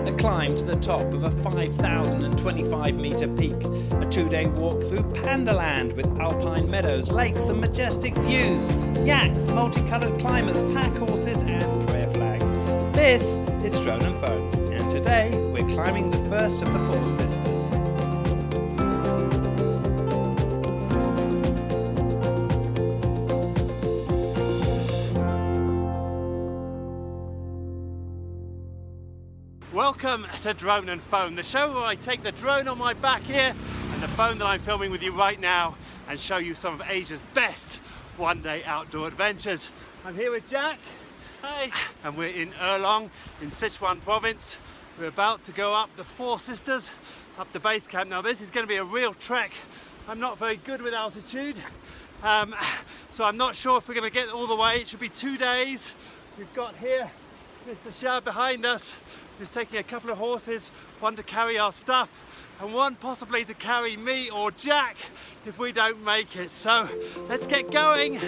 A climb to the top of a 5,025 metre peak, a 2-day walk through Panda land with alpine meadows, lakes and majestic views, yaks, multicoloured climbers, pack horses and prayer flags. This is Drone and Phone, and today we're climbing the first of the Four Sisters. Welcome to Drone and Phone, the show where I take the drone on my back here and the phone that I'm filming with you right now and show you some of Asia's best one-day outdoor adventures. I'm here with Jack. Hi. And we're in Erlong in Sichuan province. We're about to go up the Four Sisters, up to base camp. Now this is going to be a real trek. I'm not very good with altitude, so I'm not sure if we're going to get all the way. It should be 2 days. We've got here Mr. Shah behind us, who's taking a couple of horses, one to carry our stuff and one possibly to carry me or Jack if we don't make it. So let's get going.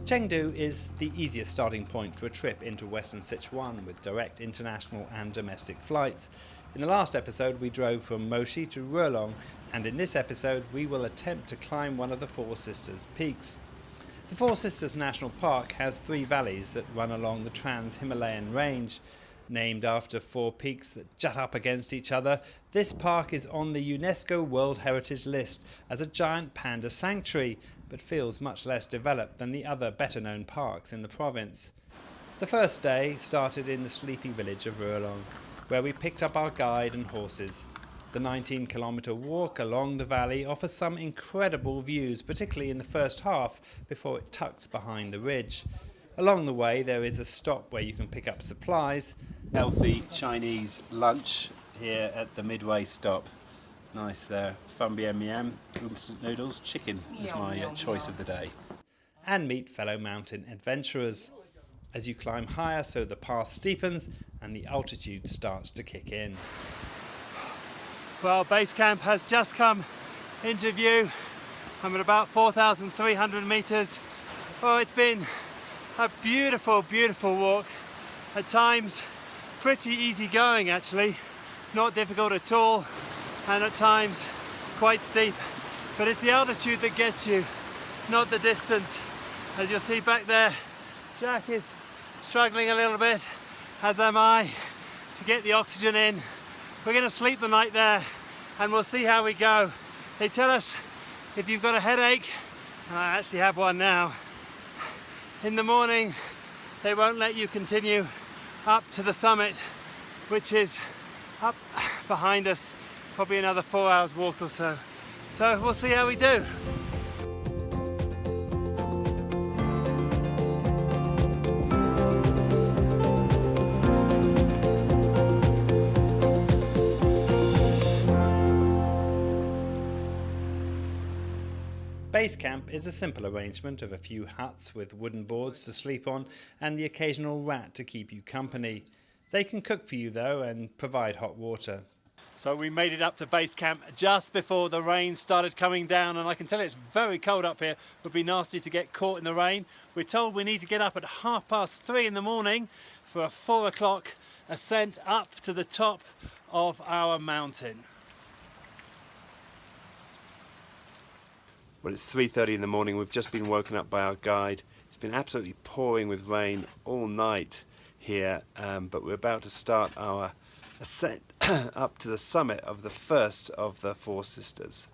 Chengdu is the easiest starting point for a trip into western Sichuan with direct international and domestic flights. In the last episode we drove from Moshi to Rurlong, and in this episode we will attempt to climb one of the Four Sisters peaks. The Four Sisters National Park has 3 valleys that run along the Trans-Himalayan range. Named after 4 peaks that jut up against each other, this park is on the UNESCO World Heritage List as a giant panda sanctuary, but feels much less developed than the other better-known parks in the province. The first day started in the sleepy village of Rurlong, where we picked up our guide and horses. The 19-kilometre walk along the valley offers some incredible views, particularly in the first half before it tucks behind the ridge. Along the way there is a stop where you can pick up supplies. Healthy Chinese lunch here at the midway stop. Nice there. Fun bien miam, instant noodles, chicken is my choice of the day. And meet fellow mountain adventurers. As you climb higher, so the path steepens and the altitude starts to kick in. Well, base camp has just come into view. I'm at about 4,300 metres. Oh, it's been a beautiful, beautiful walk. At times, pretty easy going actually. Not difficult at all. And at times quite steep, but it's the altitude that gets you, not the distance. As you'll see back there, Jack is struggling a little bit, as am I, to get the oxygen in. We're going to sleep the night there and we'll see how we go. They tell us if you've got a headache, and I actually have one now, in the morning they won't let you continue up to the summit, which is up behind us. Probably another 4 hours walk or so. So we'll see how we do. Base camp is a simple arrangement of a few huts with wooden boards to sleep on and the occasional rat to keep you company. They can cook for you though and provide hot water. So we made it up to base camp just before the rain started coming down, and I can tell you it's very cold up here. It would be nasty to get caught in the rain. We're told we need to get up at 3:30 in the morning for a 4 o'clock ascent up to the top of our mountain. Well, it's 3:30 in the morning. We've just been woken up by our guide. It's been absolutely pouring with rain all night here, but we're about to start our ascent up to the summit of the first of the Four Sisters.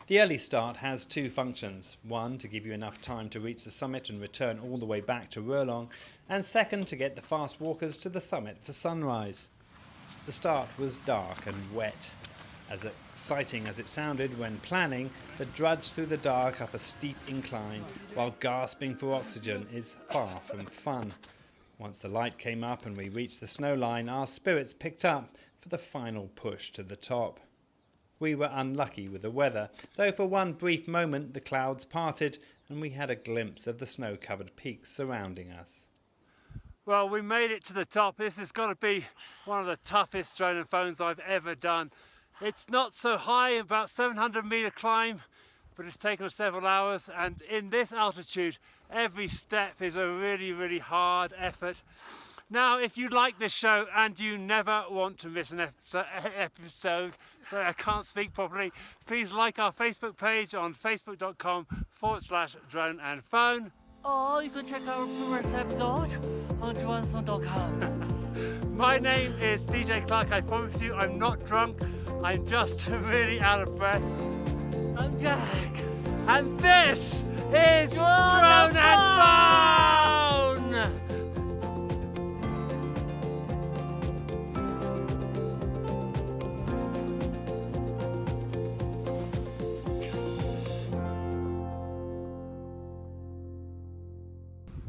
The early start has 2 functions. One, to give you enough time to reach the summit and return all the way back to Rurlong, and second, to get the fast walkers to the summit for sunrise. The start was dark and wet. As exciting as it sounded when planning, the drudge through the dark up a steep incline while gasping for oxygen is far from fun. Once the light came up and we reached the snow line, our spirits picked up for the final push to the top. We were unlucky with the weather, though for one brief moment the clouds parted and we had a glimpse of the snow-covered peaks surrounding us. Well, we made it to the top. This has got to be one of the toughest drone and phones I've ever done. It's not so high, about 700-meter climb, but it's taken us several hours, and in this altitude every step is a really hard effort. Now, if you like this show and you never want to miss an episode, sorry, I can't speak properly, please like our Facebook page on facebook.com/drone and phone. Or you can check our previous episode on droneandphone.com. My name is DJ Clark. I promise you I'm not drunk, I'm just really out of breath. I'm Jack. And this is Drone and Phone!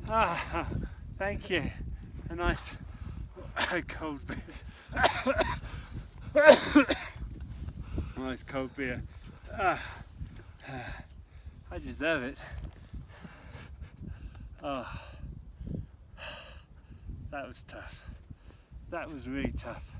Ah, thank you. A nice cold beer. Nice cold beer. I deserve it. Oh, that was tough. That was really tough.